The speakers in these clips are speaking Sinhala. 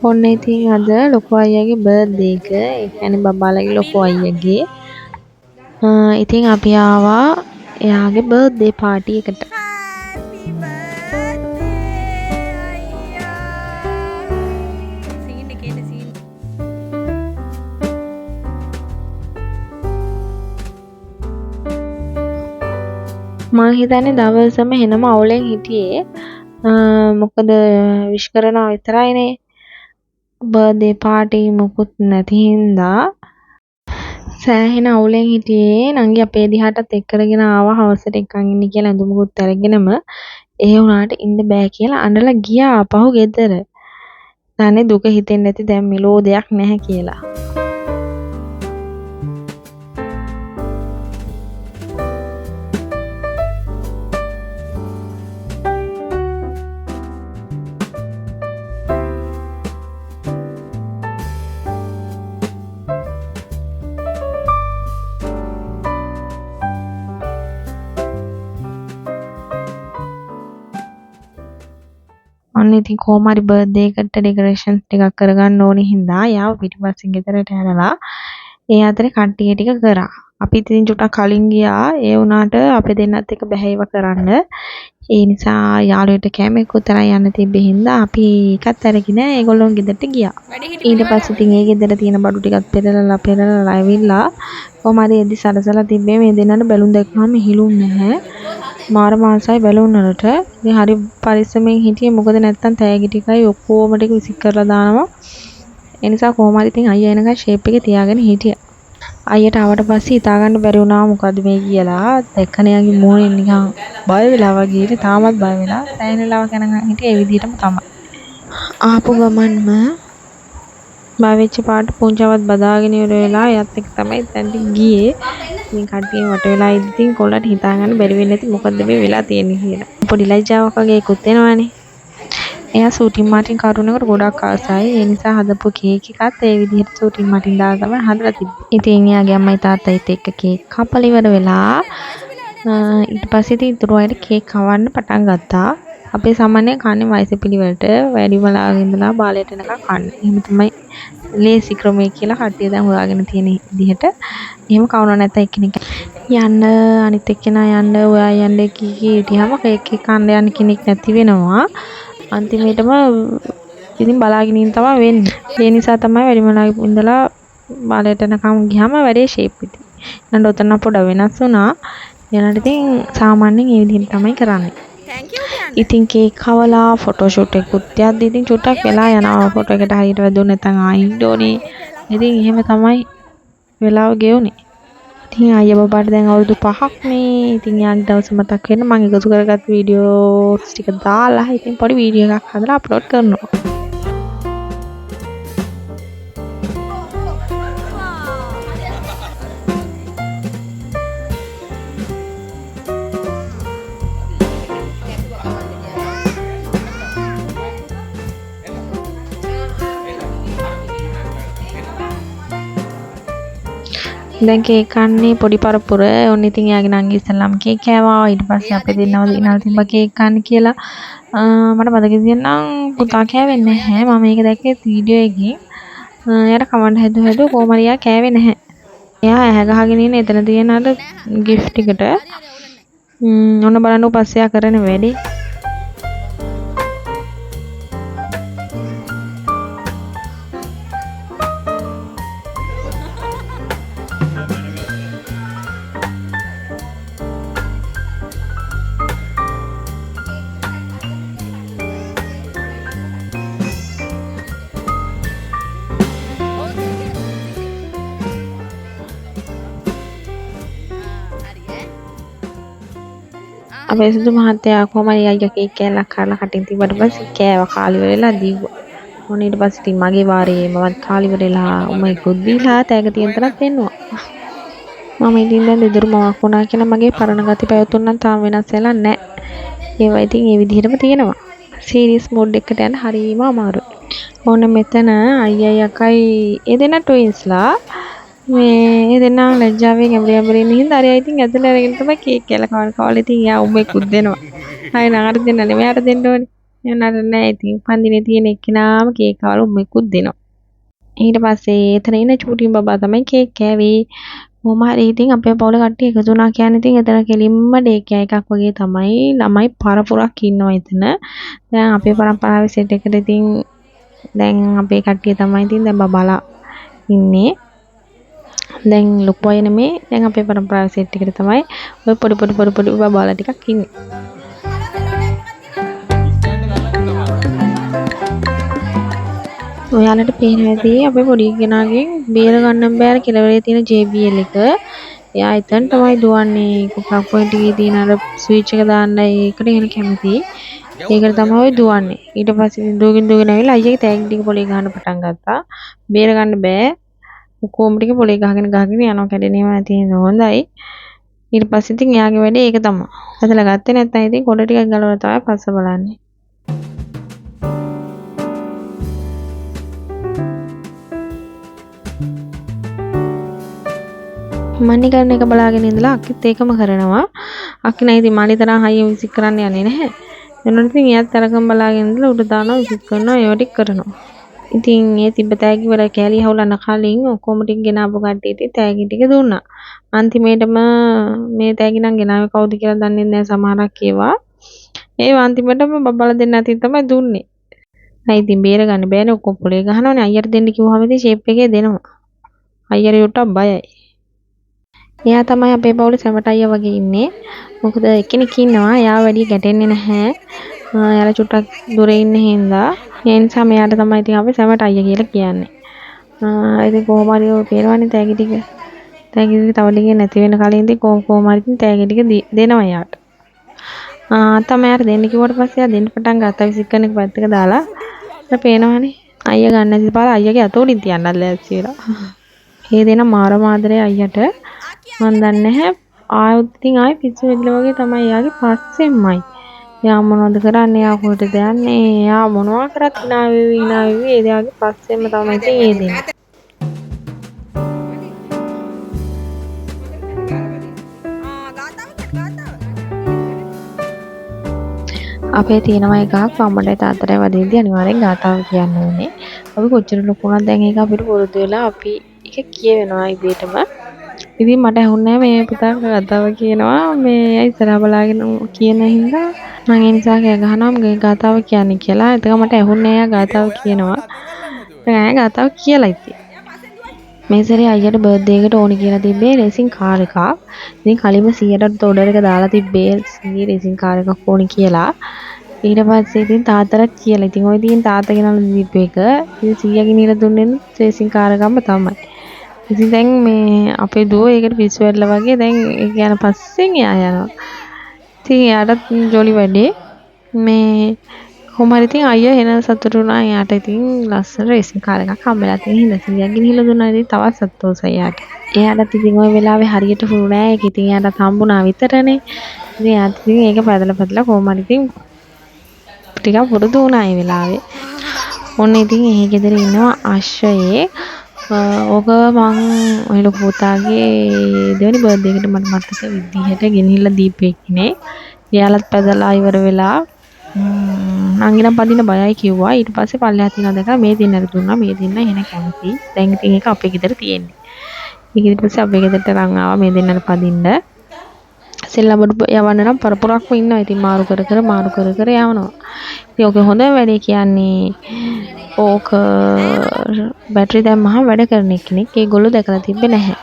ඔන්න ඉතින් අද ලොකු අයියාගේ බර්ත්ඩේ එක. ඒ කියන්නේ බබාලගේ ලොකු අයියාගේ. ඉතින් අපි ආවා එයාගේ බර්ත්ඩේ පාටි එකට. Happy birthday, Ayya. Singin එකේ scene. මං හිතන්නේ දවසම එනම අවුලෙන් හිටියේ. මොකද විශ් කරනවා විතරයිනේ. බර්ත්ඩේ පාටි මොකුත් නැති හින්දා සෑහෙන අවුලෙන් හිටියේ. නංගි අපේ දිහාටත් එක් කරගෙන ආවා හවසට එක්කන් ඉන්න කියලා ඇඳුමකුත් අරගෙනම. ඒ වුණාට ඉන්න බෑ කියලා අඬලා ගියා ආපහු ගෙදර. දන්නේ දුක හිතෙන්නේ නැති දැන් මෙලෝ දෙයක් නැහැ කියලා. ඔන්න ඉතින් කොහොම හරි බර්ත්ඩේ එකට ඩෙකොරේෂන්ස් ටිකක් කරගන්න ඕනේ හින්දා යාව පිටිපස්සෙන් ගෙදරට ඇරලා ඒ අතරේ කට්ටිය ටික කරා. අපි ඉතින් චුට්ටක් කලින් ගියා. ඒ වුණාට අපි දෙන්නත් එක බැහැව කරන්න. ඒ නිසා යාළුවෙට කැමෙකුත් තරම් යන්න තිබ්බේ හින්දා අපි එකත් අරගෙන ඒගොල්ලෝ ගෙදරට ගියා. ඊට පස්සේ ඉතින් ඒ ගෙදර තියෙන බඩු ටිකත් පෙරලලා ඇවිල්ලා කොහොම හරි එදි සලසලා තිබ්බේ මේ දෙන්නට බැලුම් දැක්කම හිලුන්නේ නැහැ. මාර මාසයි බැලුම් වලට. ඉතින් හරි පරිස්සමෙන් හිටියේ මොකද නැත්තම් තෑගි ටිකයි ඔක්කොම ටික විසික් කරලා දානවා. ඒ නිසා කොහොම හරි ඉතින් අයියා එනකන් ෂේප් එකේ තියාගෙන හිටියා. අයියට ආවට පස්සේ හිතා ගන්න බැරි වුණා මොකද මේ කියලා. දැක්කණයාගේ මූණේ නිකන් බය වෙලා වගේ ඉතින් තාමත් බය වෙලා සෑහෙන වෙලාවක් යනකම් හිටියේ ඒ විදිහටම තමයි. ආපු ගමන්ම බාවෙච්ච පාට පුංචාවත් බදාගෙන ඉවර වෙලා එයත් එක්ක තමයි දැන් ගියේ. ඉතින් කට්ටිය වට වෙලා ඉතින් කොල්ලට හිතා ගන්න බැරි වෙන්නේ නැති මොකද්ද මේ වෙලා තියෙන්නේ කියලා. පොඩි ලැජ්ජාවක් වගේ ඒකුත් එනවනේ. එයා සූටින් මාටින් කරුණකට ගොඩක් ආසයි. ඒ නිසා හදපු කේක් එකත් ඒ විදිහට සූටින් මාටින් දාලා තමයි හදලා තිබ්බේ. ඉතින් එයාගේ අම්මයි තාත්තයිත් එක්ක කේක් කපලා ඉවර වෙලා ඊට පස්සේ ඉතින් ඉතුරු අයට කේක් කවන්න පටන් ගත්තා. අපේ සාමාන්‍යයෙන් කන්නේ වයස පිළිවෙලට වැඩිම ලාගෙන ඉඳලා බාලයට එනකන් කන්නේ. එහෙම තමයි ලේසි ක්‍රමයේ කියලා කට්ටිය දැන් හොයාගෙන තියෙන විදිහට. එහෙම කවුරු නැත්නම් එක්කෙනෙක් යන්න අනිත් එක්කෙනා යන්න ඔයා යන්න කී හිටියාම කේක් එක කන්න යන්න කෙනෙක් නැති වෙනවා. අන්තිමේටම ඉතින් බලාගෙන ඉන්න තමයි වෙන්නේ. ඒ නිසා තමයි වැඩිම ලාගෙන ඉඳලා බාලයට එනකන් ගියාම වැඩේ ෂේප් ඉතින්. ඊළඟ ඔතන පොඩ වෙනස් වුණා. ඊළඟට ඉතින් සාමාන්‍යයෙන් ඒ විදිහට තමයි කරන්නේ. Thank you කියන්න. ඉතින් කේක් කවලා ෆොටෝෂූට් එකකුත් යද්දි ඉතින් චුට්ටක් වෙලා යනවා. ෆොටෝ එකට හරියට වැදුනේ නැත්නම් ආයින්න ඕනේ. ඉතින් එහෙම තමයි වෙලාව ගෙවුනේ. ඉතින් අයියා බබාට දැන් අවුරුදු 5ක් නේ. ඉතින් යාගේ දවස් මතක් වෙන මම එකතු කරගත් වීඩියෝස් ටික දාලා ඉතින් පොඩි වීඩියෝ එකක් හදලා අප්ලෝඩ් කරනවා. දැන් කේක් කන්නේ පොඩි පරපුර. ඔන්න ඉතින් එයාගේ නංගි ඉස්සෙල්ලාම කේක් කෑවා. ඊට පස්සේ අපේ දෙන්නව දිනවල තිබ්බ කේක් කන්න කියලා. මට මතක තියෙනම් පුතා කෑවෙන්නේ නැහැ. මම මේක දැක්කේ වීඩියෝ එකකින්. එයාට කමන්න හැදුවා කොහොම හරි එයා කෑවේ නැහැ. එයා ඇහැ ගහගෙන ඉන්න එතන තියෙන අර gift එකට. ඔන්න බලන්න පස්සේ එයා කරන වැඩේ. අපේ සුදු මහත්තයා කොහම හරි අයියා කේක් කෑල්ලක් කරලා කටින් තිබ්බට පස්සේ කෑවා කාලි වෙලා දීවා. මොන ඊට පස්සේ ඉතින් මගේ වාරේ මමත් කාලි වෙලා උමයිකුත් දීලා තෑග තියෙන තරක් දෙන්නවා. මම ඉතින් දැන් දෙදරු මවක් වුණා කියලා මගේ පරණ ගති පැවතුම් නම් තාම වෙනස් වෙලා නැහැ. ඒවා ඉතින් ඒ විදිහටම තියෙනවා. සීරියස් මෝඩ් එකට යන හරිම අමාරුයි. ඕන මෙතන අයියයි අකයි ඒ දෙන්න ට්වින්ස්ලා මේ දෙන්නා ලැජ්ජාවෙන් ඇඹරි ඉන්න හින්දා අරයා ඉතින් ඇදලා අරගෙන තමයි කේක් කෑල්ල කවලා ඉතින් යා උඹෙකුත් දෙනවා. ආයෙ නාට දෙන්න නෙමෙයි යාට දෙන්න ඕනේ. එනට නෑ ඉතින් උපන්දිනේ තියෙන එක්කෙනාම කේක් කවල උම්මෙකුත් දෙනවා. ඊට පස්සේ එතන ඉන්න චූටි බබා තමයි කේක් කෑවේ. කොහොම හරි ඉතින් අපේ පවුලේ කට්ටිය එකතු වුණා කියන්නේ ඉතින් එතන කෙලින්ම ඩේ කෑ එකක් වගේ තමයි. ළමයි පරපුරක් ඉන්නවා එතන. දැන් අපේ පරම්පරාවේ සෙට් එකට ඉතින් දැන් අපේ කට්ටිය තමයි ඉතින් දැන් බබාලා ඉන්නේ. දැන් ලොකු අය නෙමේ. දැන් අපේ පරම්පරාවේ සෙට් එකට තමයි ඔය පොඩි බබාලා ටිකක් ඉන්නේ. ඔයාලට පේනවා ඇති අපේ පොඩි කෙනාගෙන් බේර ගන්න බෑර කෙළවරේ තියෙන JBL එක. එයා එතන තමයි දුවන්නේ. කුක්ක් පොයින්ට් එකේ තියෙන අර ස්විච් එක දාන්න ඒකට එන කැමති. ඒකට තමයි දුවන්නේ. ඊට පස්සේ දුවගෙන ඇවිල්ලා අයියාගේ තෑගි ටික පොලේ ගහන්න පටන් ගත්තා. බේර ගන්න බෑ. කොහොම ටික පොලේ ගහගෙන යනවා කැඩෙනේම නැති හොඳයි. ඊට පස්සේ ඉතින් එයාගේ වැඩේ ඒක තමයි. අදලා ගත්තේ නැත්නම් ඉතින් කොට ටිකක් ගලවලා තමයි පස්ස බලන්නේ. මන්නේ කරන එක බලාගෙන ඉඳලා අක්කිත් ඒකම කරනවා. අක්කි නෑ ඉතින් මාළි තරම් හයිය විසික් කරන්න යන්නේ නැහැ. එනකොට ඉතින් එයාත් තරකම් බලාගෙන ඉඳලා උඩ දානවා විසික් කරනවා ඒව ටික කරනවා. ඉතින් ඒ තිබ්බ තෑගි වල කෑලි හවුලන්න කලින් ඔක්කොම ටික ගෙනාවු කට්ටියට තෑගි ටික දුන්නා. අන්තිමේටම මේ තෑගි නම් ගෙනාවේ කවුද කියලා දන්නේ නැහැ සමහරක් ඒවා. ඒ අන්තිමටම බබාලා දෙන්න අතින් තමයි දුන්නේ. අයි ඉතින් බේර ගන්න බෑනේ ඔක්කොම පොලේ ගහනවනේ අයියට දෙන්න කිව්වම ඉතින් ෂේප් එකේ දෙනවා. අයියට යොට්ටක් බයයි. එයා තමයි අපේ පවුලේ සැමට අයියා වගේ ඉන්නේ. මොකද එක්කෙනෙක් ඉන්නවා එයා වැඩි ගැටෙන්නේ නැහැ. එයාලා චුට්ටක් දුර ඉන්න හින්දා ඒ නිසා මෙයාට තමයි ඉතින් අපි සැමට අයියා කියලා කියන්නේ. ඉතින් කොහොම හරි ඔය පේනවනේ තෑගි ටික. තෑගි ටික තව ටිකක් නැති වෙන කලින් ඉතින් කොහොම හරි ඉතින් තෑගි ටික දෙනවා එයාට. තමයි අර දෙන්න කිව්වට පස්සේ එයා දෙන්න පටන් ගත්තා විසික් කරන එක පැත්තක දාලා. ඒක පේනවනේ. අයියා ගන්න නැති පාර අයියාගේ අත උඩින් තියන්නත් ලෑස්ති වෙලා. මේ දෙන මාර මාදරේ අයියට මන් දන්නේ නැහැ ආයෙත් ඉතින් ආයෙ පිස්සු වෙන්න වගේ තමයි එයාගේ පස්සෙන්මයි. එයා මොනවද කරන්නේ? එයා කොහෙටද යන්නේ? එයා මොනවා කරත් hina වෙවි ඒ එයාගේ පස්සෙන්ම තමයි ඉතින් ඒ දෙන්නේ. අපේ තියෙනවා එකක් අම්මටයි තාත්තටයි වදින්දී අනිවාර්යෙන් ගාතාව කියන්න ඕනේ. අපි කොච්චර ලොකු වුණත් දැන් ඒක අපිට පුරුදු වෙලා අපි ඒක කියවෙනවා ඉබේටම. ඉතින් මට ඇහුන්නේ මේ පුතා ගාතාව කියනවා මේ ඉස්සරහා බලාගෙන කියන හින්දා මම ඒ නිසා කෑ ගහනවා මගේ ගාතාව කියන්නේ කියලා. ඒක මට ඇහුන්නේ එයා ගාතාව කියනවා. එයා ගාතාව කියලා ඉතින්. මේ සැරේ අයියට බර්ත්ඩේ එකට ඕනි කියලා තිබ්බේ රේසින් කාර් එකක්. ඉතින් කලින්ම 100ට ඕඩර් එක දාලා තිබ්බේ 100 රේසින් කාර් එකක් ඕනි කියලා. ඊට පස්සේ ඉතින් තාත්තට කියලා. ඉතින් ඔය ඉතින් තාත්තා ගෙනල්ලා දීපු එක. ඉතින් 100 ගෙනියලා දුන්නේ රේසින් කාර් එකක්ම තමයි. ඉතින් දැන් මේ අපේ දුව ඒකට පිස්සු වැටලා වගේ දැන් ඒක යන පස්සෙන් එයා යනවා. ඉතින් එයාටත් ජොලි වැඩේ. මේ කොහොම හරි ඉතින් අයියා එන සතුටු වුණා. එයාට ඉතින් ලස්සන රේසින් කාර් එකක් හම්බෙලා තියෙන හින්දා 100ක් ගෙනහිලා දුන්නා. ඉතින් තවත් සතුටුසයි එයාට. එයාටත් ඉතින් ওই වෙලාවේ හරියට හුරු නෑ. ඒක ඉතින් එයාට හම්බුණා විතරනේ. ඉතින් එයාත් ඉතින් ඒක පැදලා කොහොම හරි ඉතින් ටිකක් පුරුදු වුණා ඒ වෙලාවේ. ඔන්න ඉතින් එහි ගෙදර ඉන්නවා ආශ්‍රයේ. ඕක මං ඔය ලොකු පුතාගේ දෙවෙනි බර්ත්ඩේ එකට මට මතක විදිහට ගෙනහිල්ලා දීපේ කෙනේ. එයාලත් පැදලා ඉවර වෙලා නංගිනම් පදින්න බයයි කිව්වා. ඊට පස්සේ පල්ලෙහා තියනවා දැකලා මේ දෙන්නට දුන්නා. මේ දෙන්න එහෙන කැමති. දැන් ඉතින් ඒක අපේ ගෙදර තියෙන්නේ. ඊට පස්සේ අපේ ගෙදරට රන් ආවා මේ දෙන්නට පදින්න. සෙල්ලමඩු යවන්න නම් පරපුරක්ම ඉන්නවා. ඉතින් මාරු කර කර යවනවා. ඉතින් ඔක හොඳ වැඩේ කියන්නේ ඕක බැටරි දැම්මහම වැඩ කරන කෙනෙක් ඒගොල්ලෝ දැකලා තිබ්බේ නැහැ.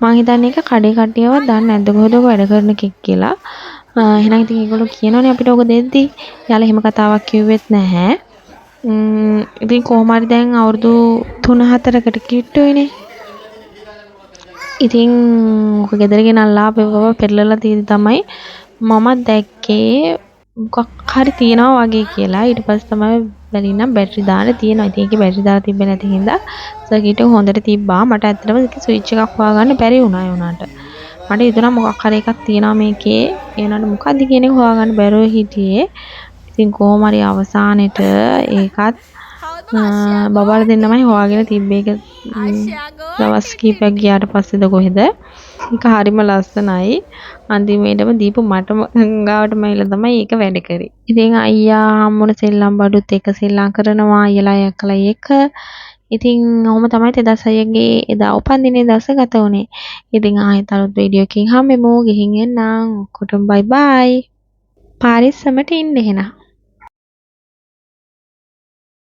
මං හිතන්නේ ඒක කඩේ කට්ටියවත් දන්නේ නැද්ද කොහෙද ඔක වැඩ කරන කෙනෙක් කියලා. එහෙනම් ඉතින් ඒගොල්ලෝ කියනවනේ අපිට ඔක දෙද්දි. යාලා එහෙම කතාවක් කිව්වෙත් නැහැ. ඉතින් කොහොම හරි දැන් අවුරුදු 3-4කට කිට්ටුයිනේ. ඉතින් ඔක ගෙදර ගෙනල්ලා අපේ බබා පෙරලලා තියෙදි තමයි මම දැක්කේ මොකක් හරි තියනවා වගේ කියලා. ඊට පස්සේ තමයි බැලින්නම් බැටරි දාන්න තියෙනවා. ඉතින් ඒකේ බැටරි දාලා තිබ්බේ නැති හින්දා සර්කිට් එක හොඳට තිබ්බා. මට ඇත්තටම ඒක ස්විච් එකක් හොයාගන්න බැරි වුණා ඒ උනාට. මට හිතුණා මොකක් හරි එකක් තියෙනවා මේකේ. ඒ උනාට මොකද්ද කියන එක හොයාගන්න බැරුව හිටියේ. ඉතින් කොහොම හරි අවසානෙට ඒකත් බබාලා දෙන්නමයි හොයාගෙන තිබ්බේ. ඒක ආශාගෝ දවස් කීපයක් ගියාට පස්සේද කොහෙද. ඒක හරිම ලස්සනයි. අන්තිමේටම දීපු මටම ගාවටම ඇවිල්ලා තමයි ඒක වැඩ කරේ. ඉතින් අයියා හම්බුන සෙල්ලම් බඩුත් එක සෙල්ලම් කරනවා අයියලා අක්කලා එක. ඉතින් ඔහොම තමයි 2006ගේ එදා උපන්දිනේ දවස ගත වුනේ. ඉතින් ආයෙත් අලුත් වීඩියෝ එකකින් හම්බෙමු. ගිහින් එන්නම්. ඔක්කොටම බයි බයි. පාරිස්සමට ඉන්න එහෙනම්.